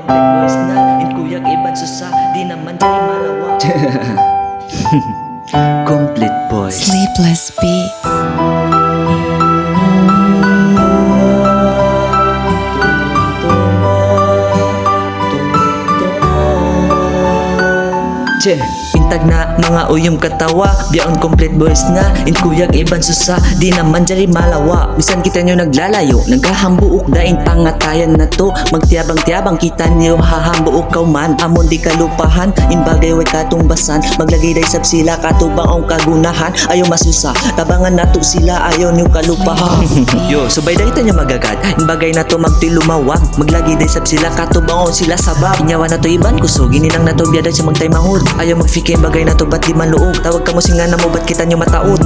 boys na in kuyag iban susa, di naman dyan malawa. Complete boys. Sleepless beat. Che, intag na mga uyong katawa, biyaon complete boys na in kuyag iban susa, di naman dyan malawa. Bisan kita nyo naglalayo, nagkahambuok daing pangatayan na to. Magtiyabang-tiyabang kita nyo hahambuok kaw man, amon di kalupahan, in bagay way katumbasan. Maglagay day sab sila katubang ang kagunahan, ayaw masusa, tabangan nato sila, ayaw nyo kalupahan. Yo, subay day nyo magagat, in bagay na to magtilumawag, maglagay day sab sila katubang ang sila sabab. Inyawa na to iban kuso, gininang na to biyaday sa magtay mahod. Ayaw magfikir bagay na to, ba't di man luog? Tawag ka mo singa na mo, ba't kita nyo mataod?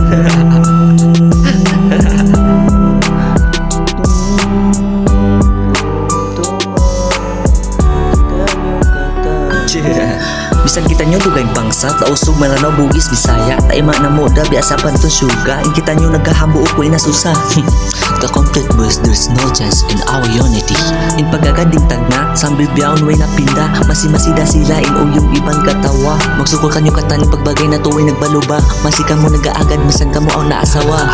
Bisan kita nyo dugay pangsat, lausog malanaw bugis bisaya, taima na mo da biasapan to suga, in kita nyo nagkahambuok ko inasusa. The complete boys, there's no chance in our unity. In pagaganding tagna, sambil biyaon way napinda, masimasida sila in uyong ibang katawa. Magsukol kanyo kataning pagbagay na tuwing nagbaluba, masika mo nagaagad, masan ka mo ang naasawa.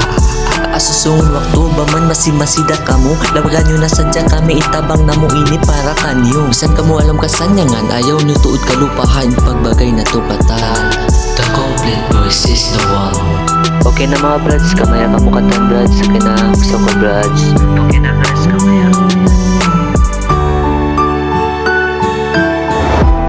Asusungon wakto ba man masimasida kamo, lawagan nyo na sadya kami itabang na mo ini para kanyo. Bisan kamo alam kasanyangan, ayaw nyo tuod kalupahan, pagbagay na to patan. The complete boys is the one. Okay na mga brads, kamaya ka mo katang brads, okay na gusto ko brads. Okay na